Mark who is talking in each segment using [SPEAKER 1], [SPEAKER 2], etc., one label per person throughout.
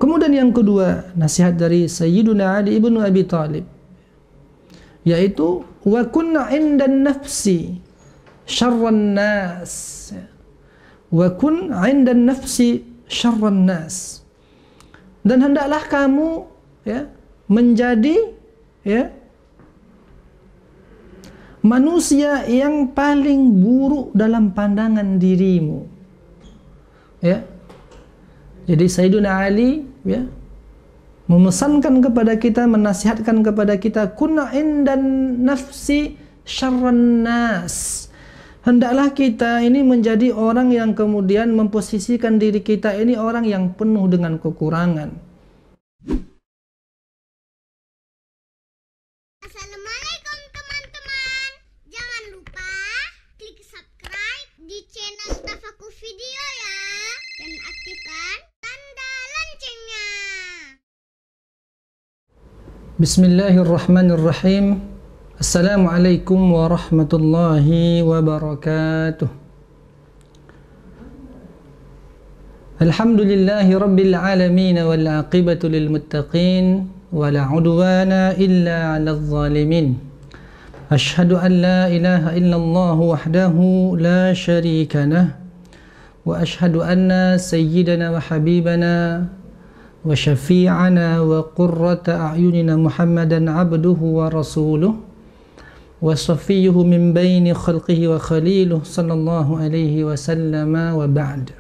[SPEAKER 1] Kemudian yang kedua, nasihat dari Sayyiduna Ali ibnu Abi Talib, yaitu wa kunna 'indan nafsi syarran nas. Wa kun 'indan nafsi syarran nas. Dan hendaklah kamu menjadi manusia yang paling buruk dalam pandangan dirimu. Jadi Sayyiduna Ali memesankan kepada kita, menasihatkan kepada kita, kunna indan nafsi syarran nas. Hendaklah kita ini menjadi orang yang kemudian memposisikan diri kita ini orang yang penuh dengan kekurangan.
[SPEAKER 2] Assalamualaikum teman-teman. Jangan lupa klik subscribe di channel Tafakuh Video ya, dan aktifkan tanda loncengnya.
[SPEAKER 1] Bismillahirrahmanirrahim. Assalamualaikum warahmatullahi wabarakatuh. Alhamdulillahi rabbil alamin wal aqibatu lil muttaqin wala udwana illa 'alal zalimin. Ashhadu an la ilaha illallah wahdahu la syarika lah wa ashhadu anna sayyidana wa habibana wa syafi'ana wa qurrata a'yunina Muhammadan 'abduhu wa rasuluh wa safiyyuhu min baini khalqihi wa khaliluh sallallahu alaihi wasallam, wa ba'd.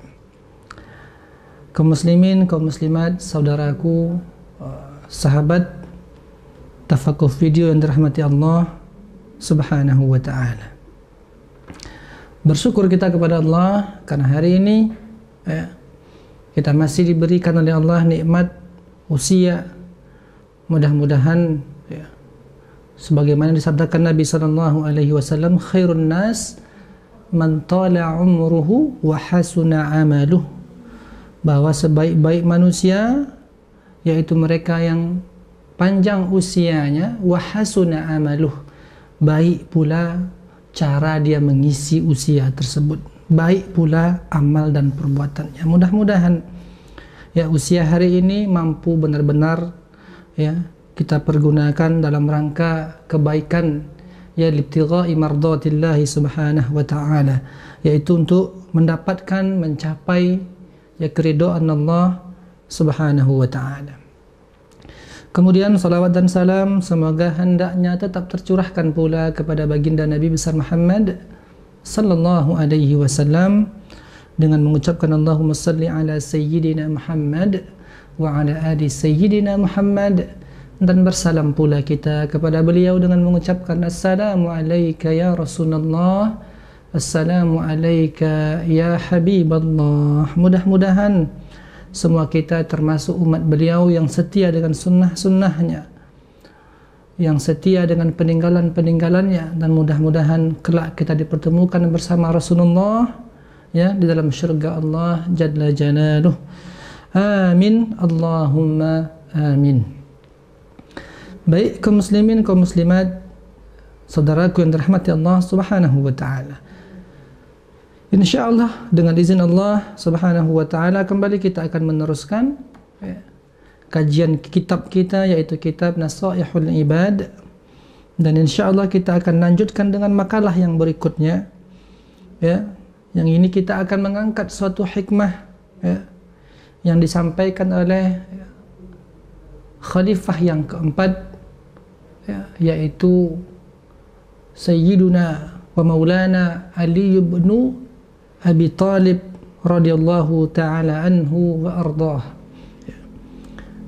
[SPEAKER 1] Kaum muslimin, kaum muslimat, saudaraku, sahabat Tafakuh Video yang dirahmati Allah Subhanahu wa ta'ala. Bersyukur kita kepada Allah karena hari ini kita masih diberikan oleh Allah nikmat usia. Mudah-mudahan sebagaimana disabdakan Nabi sallallahu alaihi wasallam, khairun nas man tala umruhu wa hasuna amaluh, bahwa sebaik-baik manusia yaitu mereka yang panjang usianya, wa hasuna amaluh, baik pula cara dia mengisi usia tersebut, baik pula amal dan perbuatannya. Mudah-mudahan usia hari ini mampu benar-benar kita pergunakan dalam rangka kebaikan, libtigha'i mardatillahi subhanahu wa ta'ala, yaitu untuk mendapatkan, mencapai keridhaan Allah subhanahu wa ta'ala. Kemudian salawat dan salam semoga hendaknya tetap tercurahkan pula kepada baginda Nabi besar Muhammad sallallahu alaihi wasallam, dengan mengucapkan Allahumma salli ala sayyidina Muhammad wa ala ali sayyidina Muhammad, dan bersalam pula kita kepada beliau dengan mengucapkan assalamu alayka ya Rasulullah, assalamu alayka ya Habiballah. Mudah-mudahan semua kita termasuk umat beliau yang setia dengan sunnah-sunnahnya, yang setia dengan peninggalan-peninggalannya, dan mudah-mudahan kelak kita dipertemukan bersama Rasulullah di dalam syurga Allah Jalla Jalaluh. Amin, Allahumma amin. Baik kaum muslimin, kaum muslimat, saudaraku yang dirahmati Allah Subhanahu wa ta'ala, InsyaAllah dengan izin Allah Subhanahu wa ta'ala kembali kita akan meneruskan kajian kitab kita, yaitu kitab Nasaihul Ibad, dan insyaAllah kita akan lanjutkan dengan makalah yang berikutnya. Yang ini kita akan mengangkat suatu hikmah yang disampaikan oleh khalifah yang keempat, yaitu Sayyiduna wa Maulana Ali ibnu Abi Talib radhiyallahu ta'ala anhu wa ardah,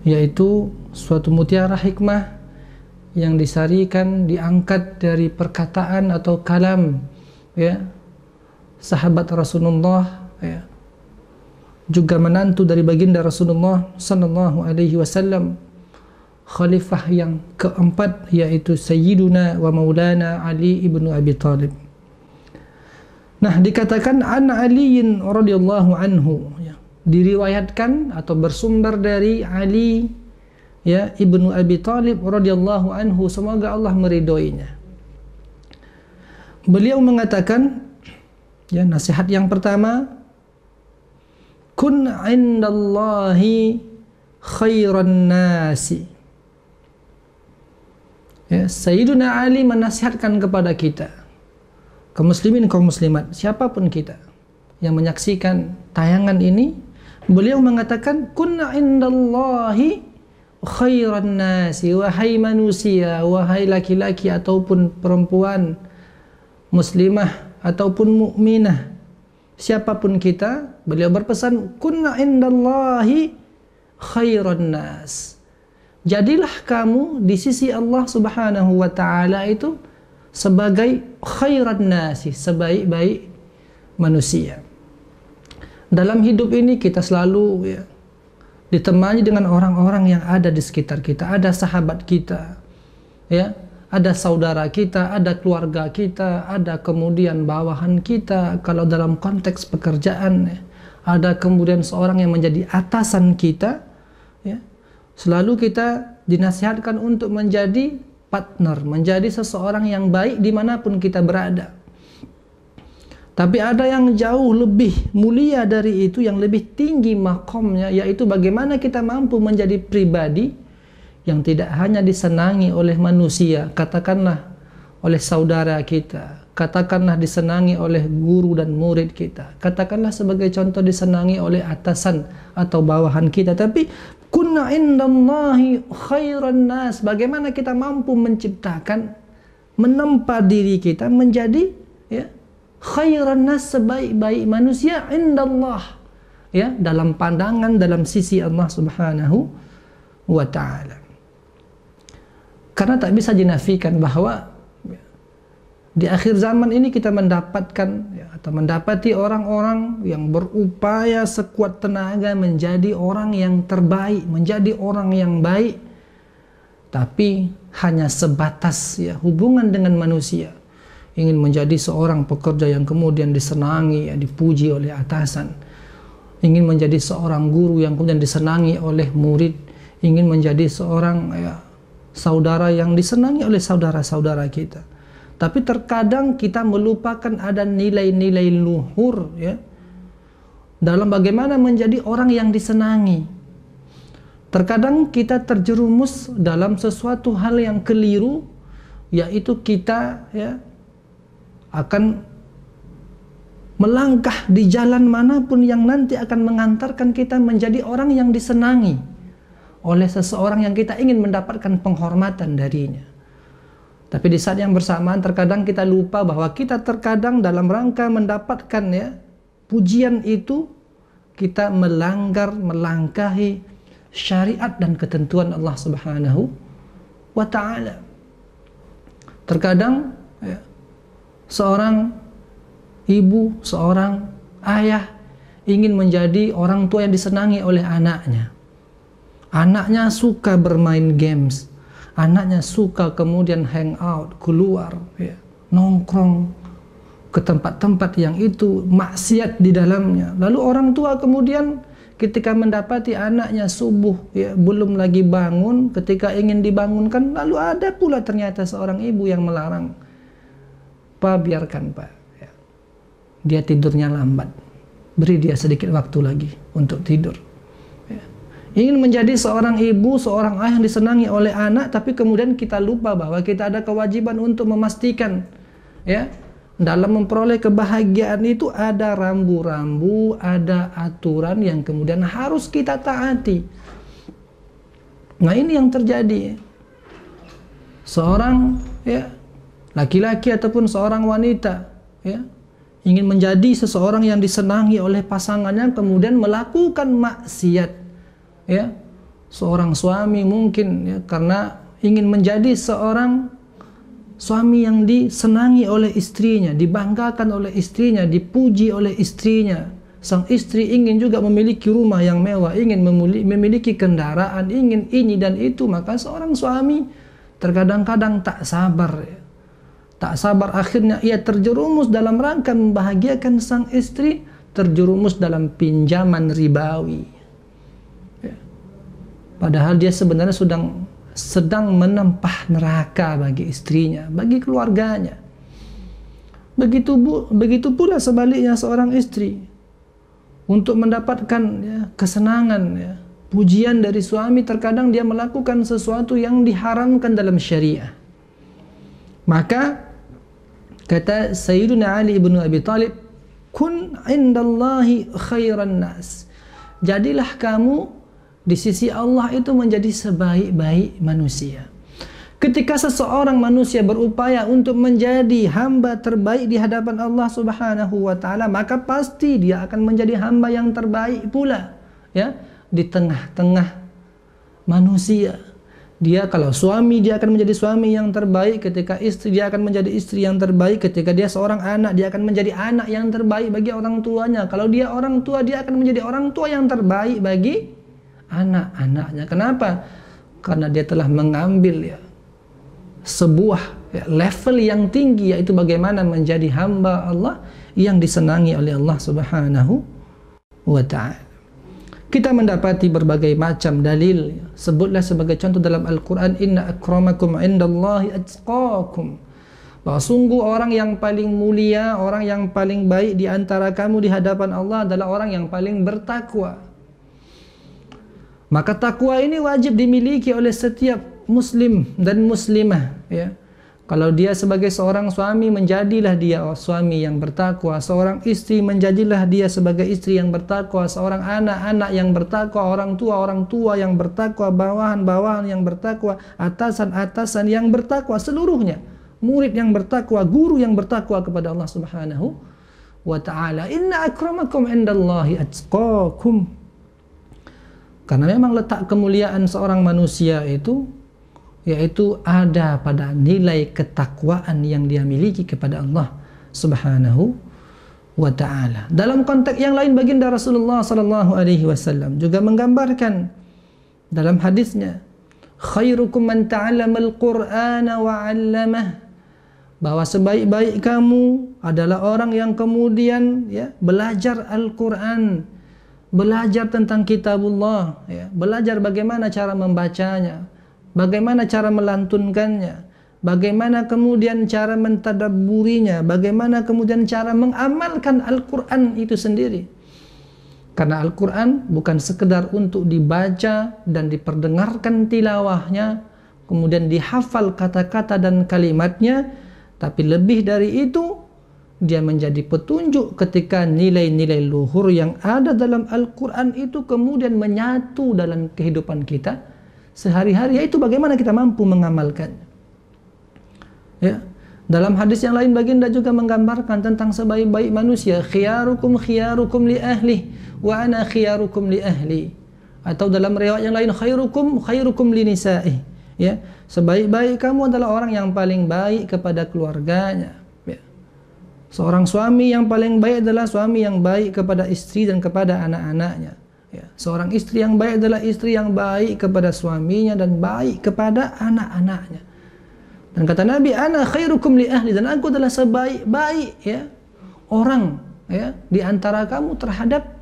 [SPEAKER 1] yaitu suatu mutiara hikmah yang disarikan, diangkat dari perkataan atau kalam sahabat Rasulullah, juga menantu dari baginda Rasulullah sallallahu alaihi wasallam, khalifah yang keempat, yaitu Sayyiduna wa Maulana Ali ibnu Abi Talib. Nah, dikatakan an Aliin radhiyallahu anhu, diriwayatkan atau bersumber dari Ali ibnu Abi Talib radhiyallahu anhu, semoga Allah meridhoinya. Beliau mengatakan, nasihat yang pertama, kun indallahi khairan nasi. Ya, Sayyiduna Ali menasihatkan kepada kita, kaum muslimin, kaum muslimat, siapapun kita yang menyaksikan tayangan ini, beliau mengatakan, kunna indallahi khairan nasi, wahai manusia, wahai laki-laki ataupun perempuan, muslimah ataupun mukminah, siapapun kita, beliau berpesan, kunna indallahi khairan nas. Jadilah kamu di sisi Allah Subhanahu wa taala itu sebagai khairan nasi, sebaik-baik manusia. Dalam hidup ini kita selalu ditemani dengan orang-orang yang ada di sekitar kita, ada sahabat kita, ada saudara kita, ada keluarga kita, ada kemudian bawahan kita kalau dalam konteks pekerjaan, ada kemudian seorang yang menjadi atasan kita. Selalu kita dinasihatkan untuk menjadi partner, menjadi seseorang yang baik dimanapun kita berada. Tapi ada yang jauh lebih mulia dari itu, yang lebih tinggi makomnya, yaitu bagaimana kita mampu menjadi pribadi yang tidak hanya disenangi oleh manusia, katakanlah oleh saudara kita, katakanlah disenangi oleh guru dan murid kita, katakanlah sebagai contoh disenangi oleh atasan atau bawahan kita, tapi kunna indallahi khairan nas, bagaimana kita mampu menciptakan, menempa diri kita menjadi khairan nas, sebaik-baik manusia indallah, dalam pandangan, dalam sisi Allah Subhanahu wa ta'ala. Karena tak bisa dinafikan bahwa di akhir zaman ini kita mendapatkan atau mendapati orang-orang yang berupaya sekuat tenaga menjadi orang yang terbaik, menjadi orang yang baik, tapi hanya sebatas hubungan dengan manusia. Ingin menjadi seorang pekerja yang kemudian disenangi, dipuji oleh atasan. Ingin menjadi seorang guru yang kemudian disenangi oleh murid. Ingin menjadi seorang saudara yang disenangi oleh saudara-saudara kita. Tapi terkadang kita melupakan ada nilai-nilai luhur dalam bagaimana menjadi orang yang disenangi. Terkadang kita terjerumus dalam sesuatu hal yang keliru, yaitu kita akan melangkah di jalan manapun yang nanti akan mengantarkan kita menjadi orang yang disenangi oleh seseorang yang kita ingin mendapatkan penghormatan darinya. Tapi di saat yang bersamaan terkadang kita lupa bahwa kita terkadang dalam rangka mendapatkan pujian itu, kita melangkahi syariat dan ketentuan Allah Subhanahu wa ta'ala. Terkadang seorang ibu, seorang ayah ingin menjadi orang tua yang disenangi oleh anaknya. Anaknya suka bermain games, anaknya suka kemudian hangout, keluar, nongkrong ke tempat-tempat yang itu maksiat di dalamnya. Lalu orang tua kemudian ketika mendapati anaknya subuh belum lagi bangun, ketika ingin dibangunkan, lalu ada pula ternyata seorang ibu yang melarang. Pak, biarkan Pak, dia tidurnya lambat, beri dia sedikit waktu lagi untuk tidur. Ingin menjadi seorang ibu, seorang ayah yang disenangi oleh anak, tapi kemudian kita lupa bahwa kita ada kewajiban untuk memastikan dalam memperoleh kebahagiaan itu ada rambu-rambu, ada aturan yang kemudian harus kita taati. Nah, ini yang terjadi. Seorang laki-laki ataupun seorang wanita ingin menjadi seseorang yang disenangi oleh pasangannya, kemudian melakukan maksiat. Seorang suami mungkin karena ingin menjadi seorang suami yang disenangi oleh istrinya, dibanggakan oleh istrinya, dipuji oleh istrinya. Sang istri ingin juga memiliki rumah yang mewah, ingin memiliki kendaraan, ingin ini dan itu. Maka seorang suami terkadang-kadang tak sabar. Tak sabar, akhirnya ia terjerumus dalam rangka membahagiakan sang istri, terjerumus dalam pinjaman ribawi. Padahal dia sebenarnya sedang menempah neraka bagi istrinya, bagi keluarganya. Begitu pula sebaliknya seorang istri untuk mendapatkan kesenangan pujian dari suami, terkadang dia melakukan sesuatu yang diharamkan dalam syariah. Maka kata Sayyiduna Ali ibn Abi Thalib, kun indallahi khairan nas. Jadilah kamu di sisi Allah itu menjadi sebaik-baik manusia. Ketika seseorang manusia berupaya untuk menjadi hamba terbaik di hadapan Allah Subhanahu wa taala, maka pasti dia akan menjadi hamba yang terbaik pula, ya, di tengah-tengah manusia. Dia kalau suami, dia akan menjadi suami yang terbaik. Ketika istri, dia akan menjadi istri yang terbaik. Ketika dia seorang anak, dia akan menjadi anak yang terbaik bagi orang tuanya. Kalau dia orang tua, dia akan menjadi orang tua yang terbaik bagi anak-anaknya. Kenapa? Karena dia telah mengambil sebuah level yang tinggi, yaitu bagaimana menjadi hamba Allah yang disenangi oleh Allah Subhanahu wa ta'ala. Kita mendapati berbagai macam dalil. Sebutlah sebagai contoh dalam Al-Quran, inna akramakum indallahi atqakum, bahwa sungguh orang yang paling mulia, orang yang paling baik di antara kamu di hadapan Allah adalah orang yang paling bertakwa. Maka takwa ini wajib dimiliki oleh setiap muslim dan muslimah, ya. Kalau dia sebagai seorang suami, menjadilah dia suami yang bertakwa. Seorang istri, menjadilah dia sebagai istri yang bertakwa. Seorang anak yang bertakwa. Orang tua yang bertakwa. Bawahan yang bertakwa. Atasan yang bertakwa. Seluruhnya murid yang bertakwa, guru yang bertakwa kepada Allah Subhanahu wa ta'ala. Inna akramakum indallahi atqakum. Karena memang letak kemuliaan seorang manusia itu yaitu ada pada nilai ketakwaan yang dia miliki kepada Allah Subhanahu wa ta'ala. Dalam konteks yang lain, baginda Rasulullah sallallahu alaihi wasallam juga menggambarkan dalam hadisnya, khairukum man ta'allama al-Qur'ana wa 'allamah, bahwa sebaik-baik kamu adalah orang yang kemudian belajar Al-Qur'an, belajar tentang kitabullah, belajar bagaimana cara membacanya, bagaimana cara melantunkannya, bagaimana kemudian cara mentadabburinya, bagaimana kemudian cara mengamalkan Al-Quran itu sendiri. Karena Al-Quran bukan sekedar untuk dibaca dan diperdengarkan tilawahnya, kemudian dihafal kata-kata dan kalimatnya, tapi lebih dari itu, dia menjadi petunjuk ketika nilai-nilai luhur yang ada dalam Al-Quran itu kemudian menyatu dalam kehidupan kita sehari-hari, yaitu bagaimana kita mampu mengamalkannya. Ya. Dalam hadis yang lain, baginda juga menggambarkan tentang sebaik-baik manusia, khiyarukum li ahli wa ana khiyarukum li ahli. Atau dalam riwayat yang lain, khairukum li nisa'i. Ya, sebaik-baik kamu adalah orang yang paling baik kepada keluarganya. Ya. Seorang suami yang paling baik adalah suami yang baik kepada istri dan kepada anak-anaknya. Ya, seorang istri yang baik adalah istri yang baik kepada suaminya dan baik kepada anak-anaknya. Dan kata Nabi, ana khairukum li ahli, dan aku adalah sebaik-baik orang di antara kamu terhadap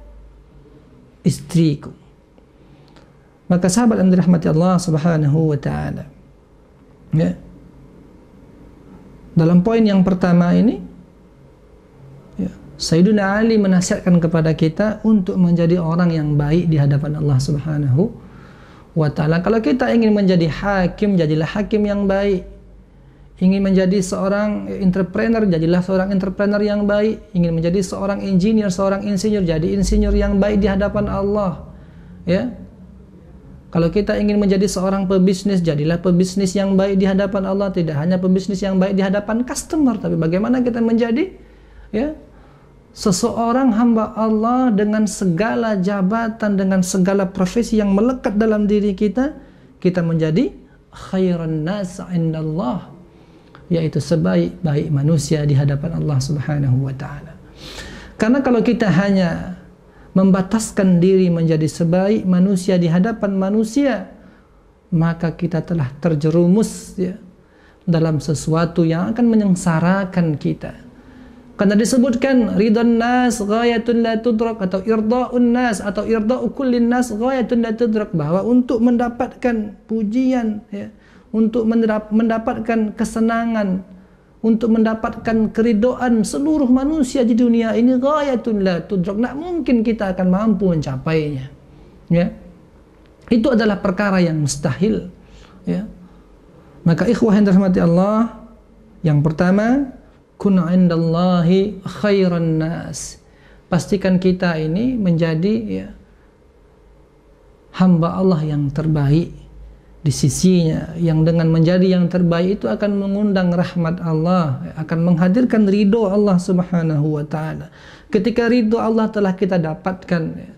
[SPEAKER 1] istriku. Maka sahabat yang dirahmati Allah Subhanahu wa ta'ala, dalam poin yang pertama ini, Sayyiduna Ali menasihatkan kepada kita untuk menjadi orang yang baik di hadapan Allah Subhanahu wa ta'ala. Kalau kita ingin menjadi hakim, jadilah hakim yang baik. Ingin menjadi seorang entrepreneur, jadilah seorang entrepreneur yang baik. Ingin menjadi seorang engineer, seorang insinyur, jadi insinyur yang baik di hadapan Allah. Ya. Kalau kita ingin menjadi seorang pebisnis, jadilah pebisnis yang baik di hadapan Allah. Tidak hanya pebisnis yang baik di hadapan customer, tapi bagaimana kita menjadi seseorang hamba Allah dengan segala jabatan, dengan segala profesi yang melekat dalam diri kita, kita menjadi khairan nas indallah, yaitu sebaik-baik manusia di hadapan Allah Subhanahu wa ta'ala. Karena kalau kita hanya membataskan diri menjadi sebaik manusia di hadapan manusia, maka kita telah terjerumus dalam sesuatu yang akan menyengsarakan kita. Karena disebutkan ridhan nas ghayatun la tudrak, atau irda'un nas atau irda'u kullin nas ghayatun la tudrak, bahwa untuk mendapatkan pujian, untuk mendapatkan kesenangan, untuk mendapatkan keridoan seluruh manusia di dunia ini, ghayatun la tudrak, tidak mungkin kita akan mampu mencapainya. Ya. Itu adalah perkara yang mustahil, ya. Maka ikhwah yang dirahmati Allah, yang pertama, kun 'indallahi khairan nas. Pastikan kita ini menjadi, ya, hamba Allah yang terbaik di sisinya, yang dengan menjadi yang terbaik itu akan mengundang rahmat Allah, akan menghadirkan ridho Allah Subhanahu wa taala. Ketika ridho Allah telah kita dapatkan, ya,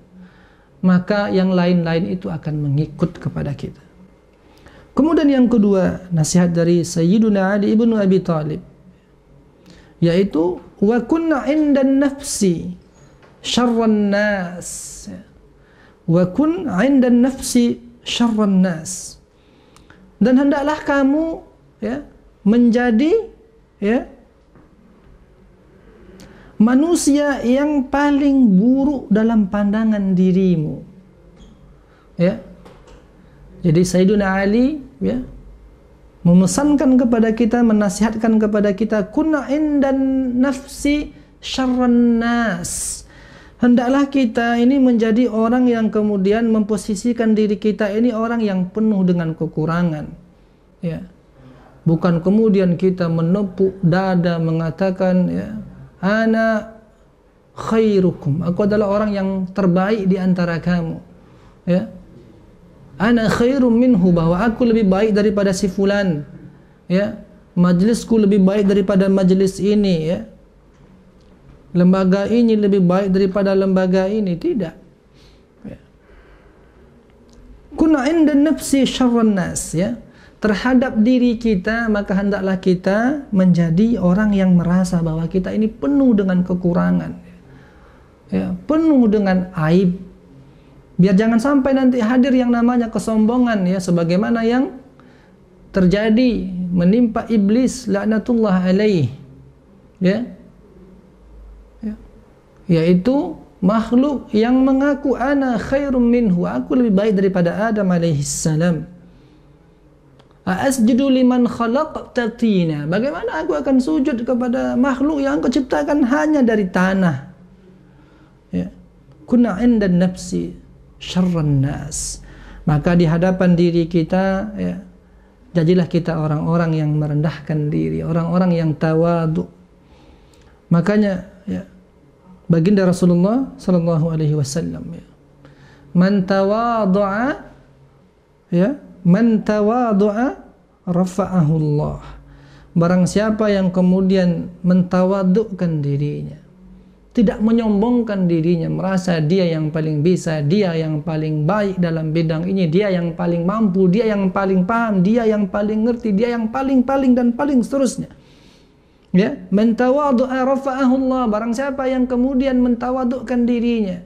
[SPEAKER 1] maka yang lain-lain itu akan mengikut kepada kita. Kemudian yang kedua, nasihat dari Sayyiduna Ali ibnu Abi Thalib, yaitu wa kunna 'indan nafsi syarran nas. Wa kun 'indan nafsi syarran nas. Dan hendaklah kamu, ya, menjadi, ya, manusia yang paling buruk dalam pandangan dirimu. Ya. Jadi Sayyiduna Ali, ya, memesankan kepada kita, menasihatkan kepada kita, kunna 'indan nafsi syarran nas. Hendaklah kita ini menjadi orang yang kemudian memposisikan diri kita ini orang yang penuh dengan kekurangan, ya. Bukan kemudian kita menepuk dada mengatakan, ya, ana khairukum, aku adalah orang yang terbaik di antara kamu, ya. Ana khairum minhu, bahwa aku lebih baik daripada si fulan, ya. Majlisku lebih baik daripada majlis ini, ya. Lembaga ini lebih baik daripada lembaga ini. Tidak, ya. Kuna 'indan nafsi syarran nas, ya. Terhadap diri kita, maka hendaklah kita menjadi orang yang merasa bahwa kita ini penuh dengan kekurangan, ya, penuh dengan aib. Biar jangan sampai nanti hadir yang namanya kesombongan, ya, sebagaimana yang terjadi menimpa iblis laknatullah alaih, ya, yaitu makhluk yang mengaku ana khairum minhu, aku lebih baik daripada Adam alaihissalam. Asjudu liman khalaqta tina, bagaimana aku akan sujud kepada makhluk yang kau ciptakan hanya dari tanah, ya. Kunna 'indan nafsi syarran nas. Maka di hadapan diri kita, ya, jadilah kita orang-orang yang merendahkan diri, orang-orang yang tawadhu. Makanya, ya, baginda Rasulullah sallallahu alaihi wasallam, ya, man tawadhu'a, ya, man tawadhu'a rafa'ahu Allah. Barang siapa yang kemudian mentawadhu'kan dirinya, tidak menyombongkan dirinya, merasa dia yang paling bisa, dia yang paling baik dalam bidang ini, dia yang paling mampu, dia yang paling paham, dia yang paling ngerti, dia yang paling dan paling seterusnya. Ya, mentawadhu'a rafa'ahu Allah. Barang siapa yang kemudian mentawadhu'kan dirinya,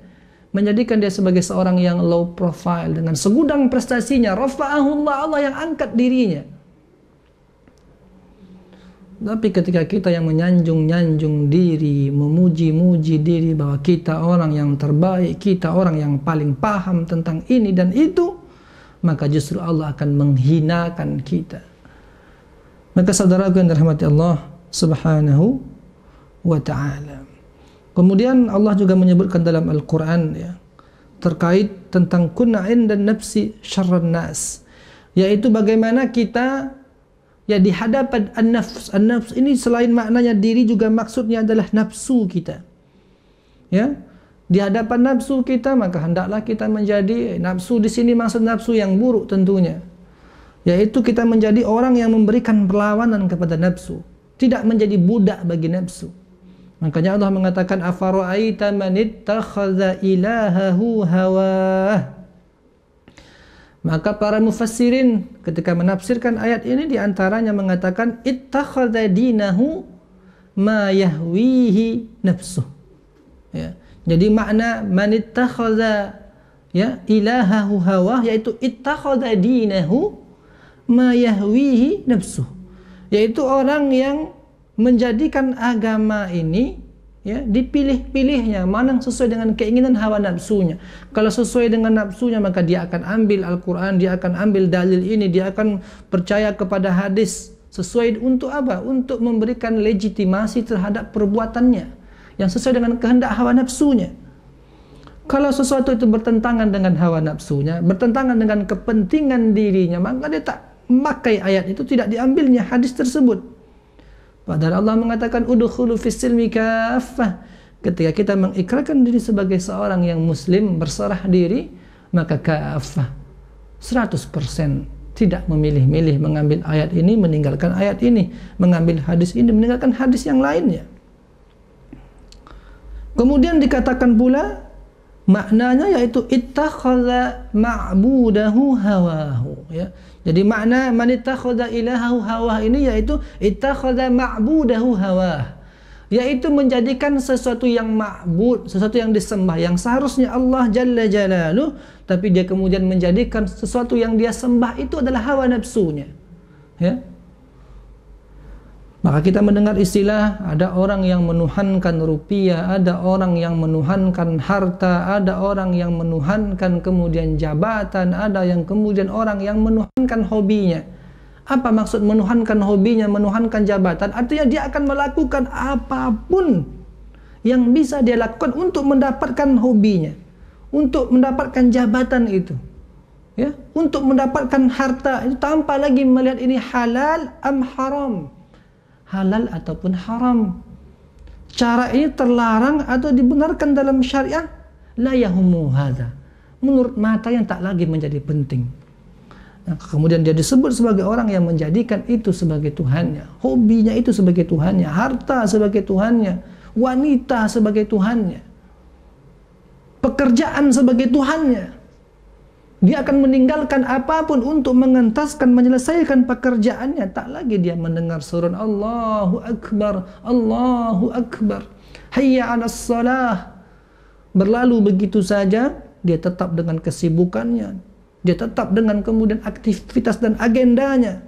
[SPEAKER 1] menjadikan dia sebagai seorang yang low profile dengan segudang prestasinya, rafa'ahu Allah, Allah yang angkat dirinya. Tapi ketika kita yang menyanjung-nyanjung diri, memuji-muji diri bahwa kita orang yang terbaik, kita orang yang paling paham tentang ini dan itu, maka justru Allah akan menghinakan kita. Maka saudaraku yang dirahmati Allah Subhanahu wa ta'ala, kemudian Allah juga menyebutkan dalam Al-Quran, ya, terkait tentang kunna 'indan nafsi syarran nas, yaitu bagaimana kita, ya, di hadapan an-nafs. An-nafs ini selain maknanya diri juga maksudnya adalah nafsu kita, ya. Di hadapan nafsu kita, maka hendaklah kita menjadi, nafsu di sini maksud nafsu yang buruk tentunya, yaitu kita menjadi orang yang memberikan perlawanan kepada nafsu, tidak menjadi budak bagi nafsu. Makanya Allah mengatakan afara'aita man ittakhadha ilahahu hawah. Maka para mufassirin ketika menafsirkan ayat ini diantaranya mengatakan ittakhadha dinahu ma yahwihi nafsuh, ya. Jadi makna man ittakhadha, ya, ilahahu hawah, yaitu ittakhadha dinahu ma yahwihi nafsuh, yaitu orang yang menjadikan agama ini, ya, dipilih-pilihnya, mana yang sesuai dengan keinginan hawa nafsunya. Kalau sesuai dengan nafsunya, maka dia akan ambil Al-Quran, dia akan ambil dalil ini, dia akan percaya kepada hadis. Sesuai untuk apa? Untuk memberikan legitimasi terhadap perbuatannya yang sesuai dengan kehendak hawa nafsunya. Kalau sesuatu itu bertentangan dengan hawa nafsunya, bertentangan dengan kepentingan dirinya, maka dia tak memakai ayat itu, tidak diambilnya hadis tersebut. Padahal Allah mengatakan udkhulu fis silmi kaffah. Ketika kita mengikrarkan diri sebagai seorang yang muslim, berserah diri, maka kaffah 100%, tidak memilih-milih, mengambil ayat ini, meninggalkan ayat ini, mengambil hadis ini, meninggalkan hadis yang lainnya. Kemudian dikatakan pula maknanya yaitu ittakhadha ma'budahu hawahu, ya. Jadi makna man ittakhadha ilahahu hawah ini yaitu ittakhadha ma'budahu hawah, yaitu menjadikan sesuatu yang ma'bud, sesuatu yang disembah, yang seharusnya Allah Jalla Jalaluh, tapi dia kemudian menjadikan sesuatu yang dia sembah itu adalah hawa nafsunya, ya. Maka kita mendengar istilah ada orang yang menuhankan rupiah, ada orang yang menuhankan harta, ada orang yang menuhankan kemudian jabatan, ada yang kemudian orang yang menuhankan hobinya. Apa maksud menuhankan hobinya, menuhankan jabatan? Artinya dia akan melakukan apapun yang bisa dia lakukan untuk mendapatkan hobinya, untuk mendapatkan jabatan itu, ya, untuk mendapatkan harta itu, tanpa lagi melihat ini halal am haram, halal ataupun haram. Cara ini terlarang atau dibenarkan dalam syariah, la yahumu hadza, menurut mata yang tak lagi menjadi penting. Nah, kemudian dia disebut sebagai orang yang menjadikan itu sebagai Tuhannya, hobinya itu sebagai Tuhannya, harta sebagai Tuhannya, wanita sebagai Tuhannya, pekerjaan sebagai Tuhannya. Dia akan meninggalkan apapun untuk mengentaskan, menyelesaikan pekerjaannya. Tak lagi dia mendengar seruan Allahu Akbar, Allahu Akbar, hayya 'alas shalah. Berlalu begitu saja, dia tetap dengan kesibukannya, dia tetap dengan kemudian aktivitas dan agendanya.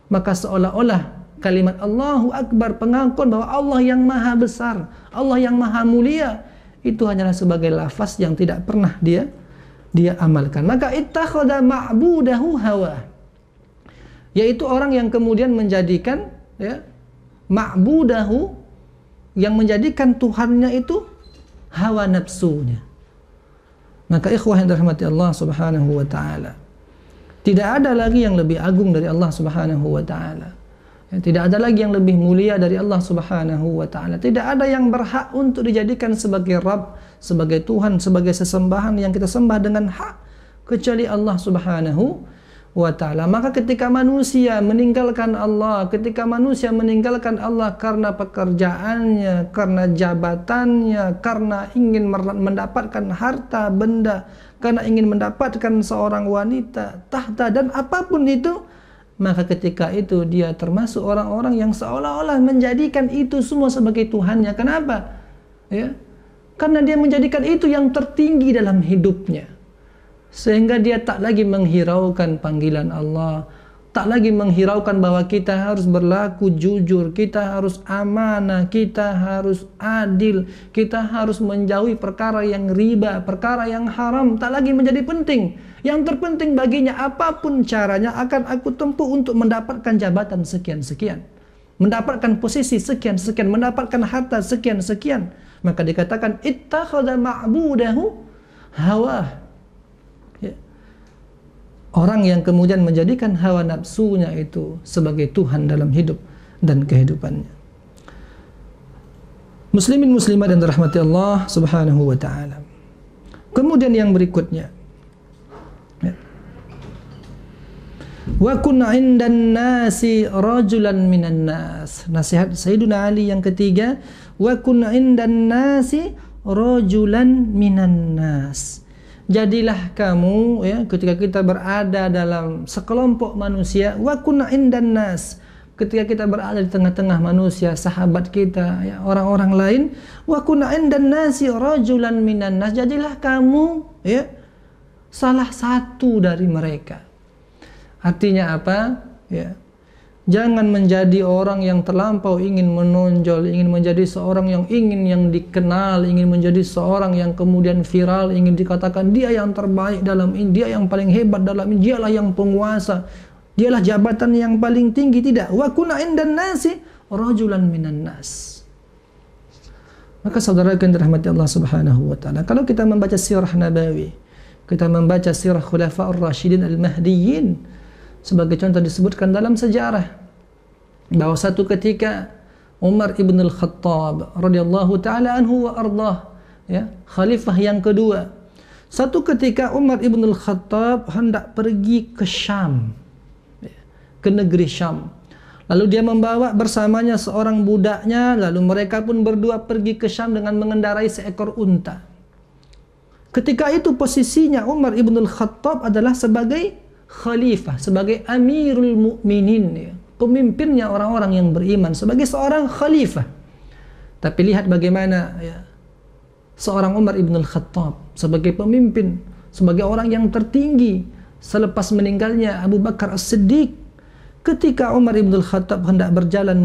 [SPEAKER 1] Maka seolah-olah kalimat Allahu Akbar, pengakuan bahwa Allah yang maha besar, Allah yang maha mulia, itu hanyalah sebagai lafaz yang tidak pernah dia amalkan. Maka ittakhadha ma'budahu hawa, yaitu orang yang kemudian menjadikan, ya, ma'budahu, yang menjadikan Tuhannya itu hawa nafsunya. Maka ikhwah yang dirahmati Allah Subhanahu wa taala, tidak ada lagi yang lebih agung dari Allah Subhanahu wa taala. Tidak ada lagi yang lebih mulia dari Allah Subhanahu wa taala. Tidak ada yang berhak untuk dijadikan sebagai Rabb, sebagai Tuhan, sebagai sesembahan yang kita sembah dengan hak kecuali Allah Subhanahu wa taala. Maka ketika manusia meninggalkan Allah, ketika manusia meninggalkan Allah karena pekerjaannya, karena jabatannya, karena ingin mendapatkan harta benda, karena ingin mendapatkan seorang wanita, tahta dan apapun itu, maka ketika itu dia termasuk orang-orang yang seolah-olah menjadikan itu semua sebagai Tuhannya. Kenapa? Ya, karena dia menjadikan itu yang tertinggi dalam hidupnya, sehingga dia tak lagi menghiraukan panggilan Allah, tak lagi menghiraukan bahwa kita harus berlaku jujur, kita harus amanah, kita harus adil, kita harus menjauhi perkara yang riba, perkara yang haram, tak lagi menjadi penting. Yang terpenting baginya, apapun caranya akan aku tempuh untuk mendapatkan jabatan sekian-sekian, mendapatkan posisi sekian-sekian, mendapatkan harta sekian-sekian. Maka dikatakan ittakhadha ma'budahu hawa, ya. Orang yang kemudian menjadikan hawa nafsunya itu sebagai Tuhan dalam hidup dan kehidupannya. Muslimin muslimat yang dirahmati Allah Subhanahu wa taala. Kemudian yang berikutnya, wa kun 'indan nasi rajulan minan nas. Nasihat Sayyidina Ali yang ketiga, wa kun 'indan nasi rajulan minan nas. Jadilah kamu, ya, ketika kita berada dalam sekelompok manusia, wa kun 'indan nas, ketika kita berada di tengah-tengah manusia, sahabat kita, ya, orang-orang lain, wa kun 'indan nasi rajulan minan nas, jadilah kamu, ya, salah satu dari mereka. Artinya apa? Ya, jangan menjadi orang yang terlampau ingin menonjol, ingin menjadi seorang yang dikenal, ingin menjadi seorang yang kemudian viral, ingin dikatakan dia yang terbaik dalam ini, dia yang paling hebat dalam ini, dialah yang penguasa, dialah jabatan yang paling tinggi. Tidak. Wa kun 'indan nasi rajulan minan nas. Maka saudara yang dirahmati Allah Subhanahu wa taala, kalau kita membaca sirah Nabawi, kita membaca sirah Khulafaur Rasyidin Al-Mahdiyyin, sebagai contoh disebutkan dalam sejarah bahwa satu ketika Umar ibn al-Khattab radhiyallahu taala anhu wa ardah, ya, khalifah yang kedua. Satu ketika Umar ibn al-Khattab hendak pergi ke Syam, ke negeri Syam. Lalu dia membawa bersamanya seorang budaknya, lalu mereka pun berdua pergi ke Syam dengan mengendarai seekor unta. Ketika itu posisinya Umar ibn al-Khattab adalah sebagai khalifah, sebagai amirul mu'minin, ya, pemimpinnya orang-orang yang beriman, sebagai seorang khalifah. Tapi lihat bagaimana, ya, seorang Umar ibn al-Khattab sebagai pemimpin, sebagai orang yang tertinggi selepas meninggalnya Abu Bakar As-Siddiq. Ketika Umar ibn al-Khattab hendak berjalan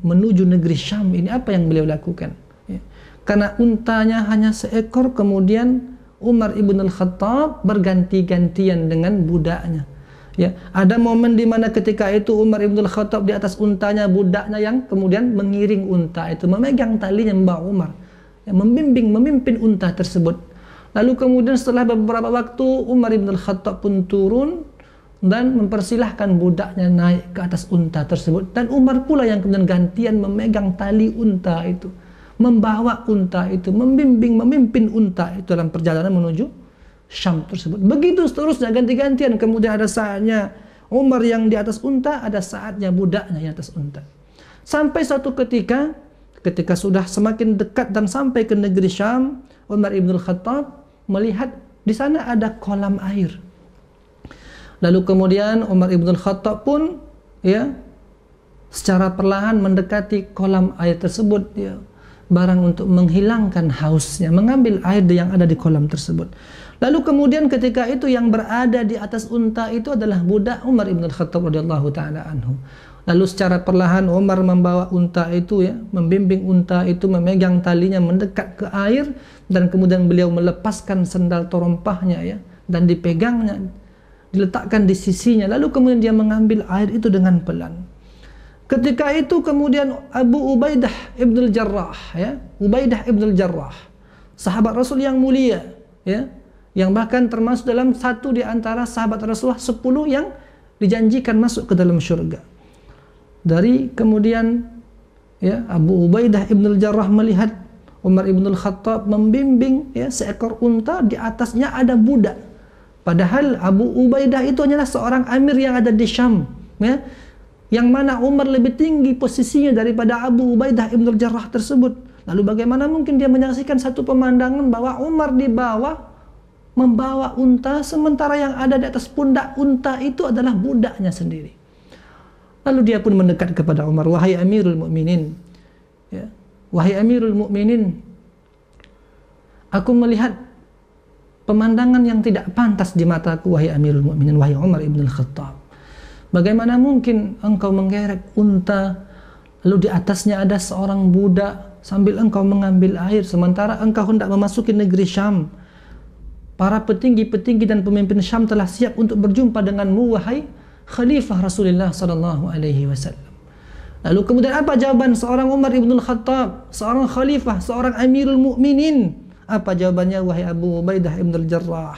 [SPEAKER 1] menuju negeri Syam, ini apa yang beliau lakukan? Ya. Karena untanya hanya seekor, kemudian Umar ibn al-Khattab berganti-gantian dengan budaknya. Ya, ada momen di mana ketika itu Umar ibn al-Khattab di atas untanya, budaknya yang kemudian mengiring unta itu, memegang talinya membawa Umar, ya, memimpin unta tersebut. Lalu kemudian setelah beberapa waktu Umar ibn al-Khattab pun turun dan mempersilahkan budaknya naik ke atas unta tersebut, dan Umar pula yang kemudian gantian memegang tali unta itu, membawa unta itu, memimpin unta itu dalam perjalanan menuju Syam tersebut. Begitu seterusnya, ganti-gantian. Kemudian ada saatnya Umar yang di atas unta, ada saatnya budaknya yang atas unta. Sampai satu ketika sudah semakin dekat dan sampai ke negeri Syam, Umar ibn al-Khattab melihat di sana ada kolam air. Lalu kemudian Umar ibn al-Khattab pun, ya, secara perlahan mendekati kolam air tersebut, ya, barang untuk menghilangkan hausnya, mengambil air yang ada di kolam tersebut. Lalu kemudian ketika itu yang berada di atas unta itu adalah budak Umar ibn al-Khattab radhiyallahu taala anhu. Lalu secara perlahan Umar membawa unta itu, ya, membimbing unta itu, memegang talinya mendekat ke air, dan kemudian beliau melepaskan sendal terompahnya, ya, dan dipegangnya, diletakkan di sisinya. Lalu kemudian dia mengambil air itu dengan pelan. Ketika itu kemudian Abu Ubaidah ibn al-Jarrah, ya, Ubaidah ibn al-Jarrah, sahabat Rasul yang mulia, ya, yang bahkan termasuk dalam satu di antara sahabat Rasulullah 10 yang dijanjikan masuk ke dalam syurga. Dari kemudian, ya, Abu Ubaidah ibn al-Jarrah melihat Umar ibn al-Khattab membimbing, ya, seekor unta, di atasnya ada budak. Padahal Abu Ubaidah itu hanyalah seorang amir yang ada di Syam, ya, yang mana Umar lebih tinggi posisinya daripada Abu Ubaidah ibn al-Jarrah tersebut. Lalu bagaimana mungkin dia menyaksikan satu pemandangan bahwa Umar di bawah membawa unta, sementara yang ada di atas pundak unta itu adalah budaknya sendiri. Lalu dia pun mendekat kepada Umar, wahai Amirul Mukminin, ya, wahai Amirul Mukminin, aku melihat pemandangan yang tidak pantas di mataku, wahai Amirul Mukminin, wahai Umar ibn al-Khattab. Bagaimana mungkin engkau menggerek unta, lalu di atasnya ada seorang budak, sambil engkau mengambil air, sementara engkau hendak memasuki negeri Syam. Para petinggi-petinggi dan pemimpin Syam telah siap untuk berjumpa denganmu, wahai Khalifah Rasulullah sallallahu alaihi wasallam. Lalu kemudian apa jawaban seorang Umar ibn al-Khattab, seorang khalifah, seorang Amirul Mukminin? Apa jawabannya, wahai Abu Ubaidah ibn al-Jarrah?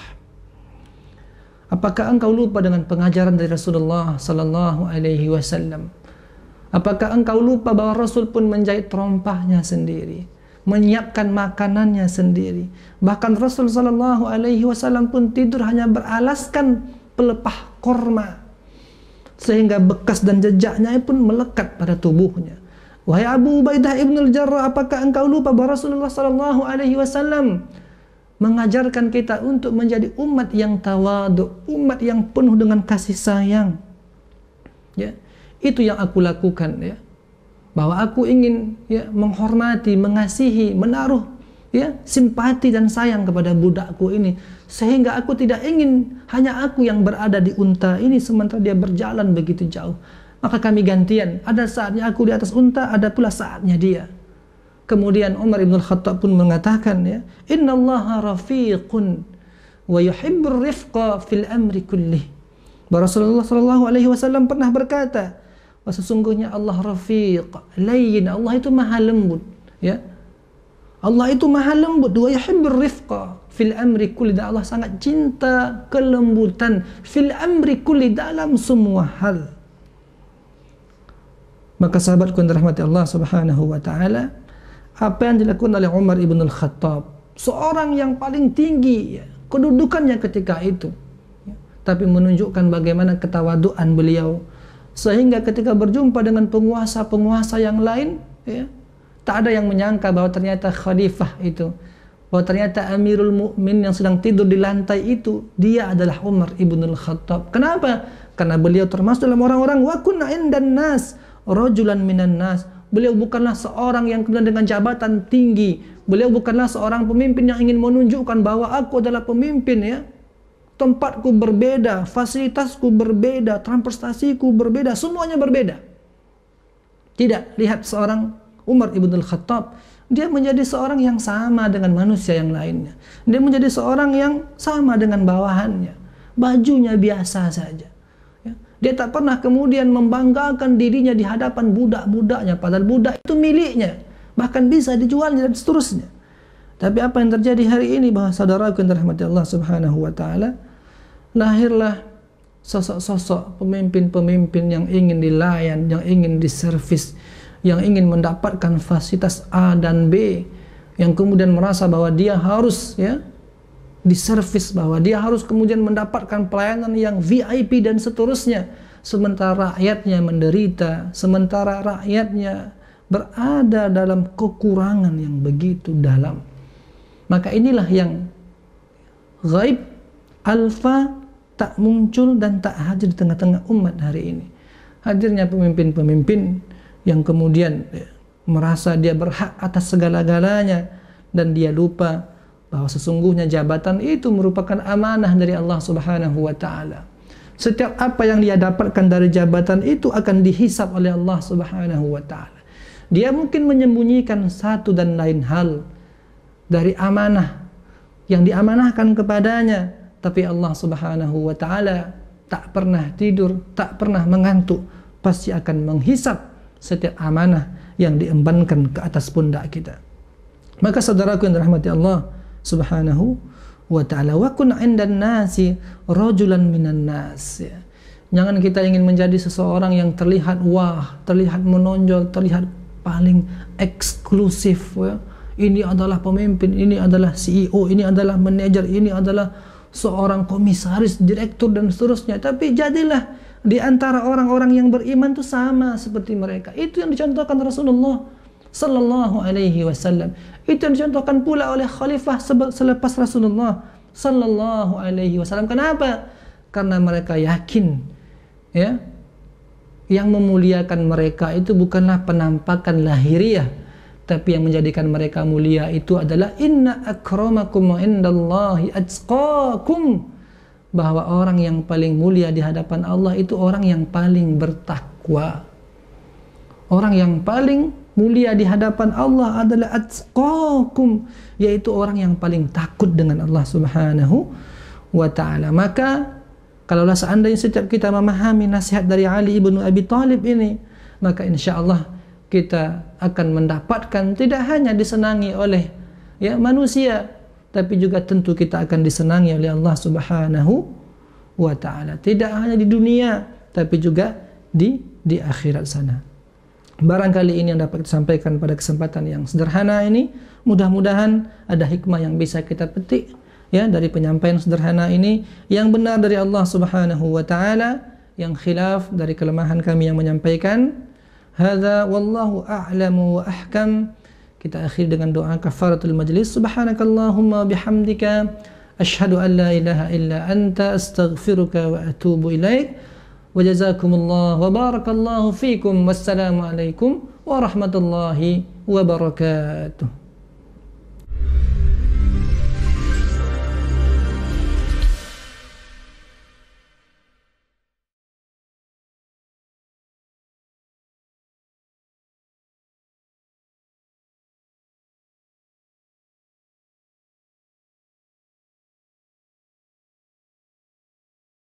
[SPEAKER 1] Apakah engkau lupa dengan pengajaran dari Rasulullah sallallahu alaihi wasallam? Apakah engkau lupa bahwa Rasul pun menjahit terompahnya sendiri, menyiapkan makanannya sendiri? Bahkan Rasul sallallahu alaihi wasallam pun tidur hanya beralaskan pelepah korma, sehingga bekas dan jejaknya pun melekat pada tubuhnya. Wahai Abu Ubaidah ibn al-Jarrah, apakah engkau lupa bahwa Rasulullah sallallahu alaihi wasallam mengajarkan kita untuk menjadi umat yang tawadu, umat yang penuh dengan kasih sayang? Ya, itu yang aku lakukan, ya. Bahwa aku ingin, ya, menghormati, mengasihi, menaruh, ya, simpati dan sayang kepada budakku ini, sehingga aku tidak ingin hanya aku yang berada di unta ini sementara dia berjalan begitu jauh. Maka kami gantian, ada saatnya aku di atas unta, ada pula saatnya dia. Kemudian Umar ibn al-Khattab pun mengatakan, ya, innallaha rafiqun wa yuhibbur rifqa fil amri kullih. Rasulullah sallallahu alaihi wasallam pernah berkata, sesungguhnya Allah rafiq, layyin, Allah itu maha lembut, ya. Allah itu maha lembut, wa yuhibbur rifqa fil amri kulli, dan Allah sangat cinta kelembutan fil amri kulli, dalam semua hal. Maka sahabatku yang dirahmati Allah Subhanahu wa taala, apa yang dilakukan oleh Umar ibn al-Khattab, seorang yang paling tinggi kedudukannya ketika itu, tapi menunjukkan bagaimana ketawaduan beliau, sehingga ketika berjumpa dengan penguasa-penguasa yang lain, tak ada yang menyangka bahwa ternyata khalifah itu, bahwa ternyata Amirul Mukminin yang sedang tidur di lantai itu, dia adalah Umar ibn al-Khattab. Kenapa? Karena beliau termasuk dalam orang-orang wa kunna indan nas rajulan minan nas. Beliau bukanlah seorang yang kemudian dengan jabatan tinggi. Beliau bukanlah seorang pemimpin yang ingin menunjukkan bahwa aku adalah pemimpin, tempatku berbeda, fasilitasku berbeda, transportasiku berbeda, semuanya berbeda. Tidak, lihat seorang Umar ibn al-Khattab, dia menjadi seorang yang sama dengan manusia yang lainnya. Dia menjadi seorang yang sama dengan bawahannya. Bajunya biasa saja. Dia tak pernah kemudian membanggakan dirinya di hadapan budak-budaknya, padahal budak itu miliknya, bahkan bisa dijualnya dan seterusnya. Tapi apa yang terjadi hari ini, bahwa saudaraku yang dirahmati Allah Subhanahu wa taala, lahirlah sosok-sosok pemimpin-pemimpin yang ingin dilayan, yang ingin diservis, yang ingin mendapatkan fasilitas A dan B, yang kemudian merasa bahwa dia harus diservis, bahwa dia harus kemudian mendapatkan pelayanan yang VIP dan seterusnya, sementara rakyatnya menderita, sementara rakyatnya berada dalam kekurangan yang begitu dalam. Maka inilah yang gaib, alfa, tak muncul dan tak hadir di tengah-tengah umat hari ini. Hadirnya pemimpin-pemimpin yang kemudian merasa dia berhak atas segala-galanya, dan dia lupa bahwa sesungguhnya jabatan itu merupakan amanah dari Allah Subhanahu wa taala. Setiap apa yang dia dapatkan dari jabatan itu akan dihisab oleh Allah Subhanahu wa taala. Dia mungkin menyembunyikan satu dan lain hal dari amanah yang diamanahkan kepadanya, tapi Allah Subhanahu wa taala tak pernah tidur, tak pernah mengantuk, pasti akan menghisab setiap amanah yang diembankan ke atas pundak kita. Maka saudaraku yang dirahmati Allah Subhanahu wa ta'ala, wa kun 'indan nasi rajulan minan nas. Jangan kita ingin menjadi seseorang yang terlihat wah, terlihat menonjol, terlihat paling eksklusif. Ini adalah pemimpin, ini adalah CEO, ini adalah manajer, ini adalah seorang komisaris, direktur dan seterusnya. Tapi jadilah di antara orang-orang yang beriman itu sama seperti mereka. Itu yang dicontohkan Rasulullah sallallahu alaihi wasallam. Itu yang dicontohkan pula oleh khalifah selepas Rasulullah sallallahu alaihi wasallam. Kenapa? Karena mereka yakin, yang memuliakan mereka itu bukanlah penampakan lahiriah, tapi yang menjadikan mereka mulia itu adalah inna akramakum indallahi atqakum, bahwa orang yang paling mulia di hadapan Allah itu orang yang paling bertakwa. Orang yang paling mulia di hadapan Allah adalah atqakum, yaitu orang yang paling takut dengan Allah Subhanahu wa ta'ala. Maka kalaulah seandainya setiap kita memahami nasihat dari Ali ibn Abi Thalib ini, maka insya Allah kita akan mendapatkan tidak hanya disenangi oleh manusia, tapi juga tentu kita akan disenangi oleh Allah Subhanahu wa ta'ala. Tidak hanya di dunia, tapi juga di akhirat sana. Barangkali ini yang dapat disampaikan pada kesempatan yang sederhana ini. Mudah-mudahan ada hikmah yang bisa kita petik dari penyampaian sederhana ini. Yang benar dari Allah Subhanahu wa ta'ala, yang khilaf dari kelemahan kami yang menyampaikan. Hadza wallahu a'lamu wa ahkam. Kita akhir dengan doa kafaratul majlis. Subhanakallahumma bihamdika asyhadu an la ilaha illa anta astaghfiruka wa atubu ilaik. Wa jazakumullah wa barakallahu fikum. Wassalamu alaikum warahmatullahi wabarakatuh.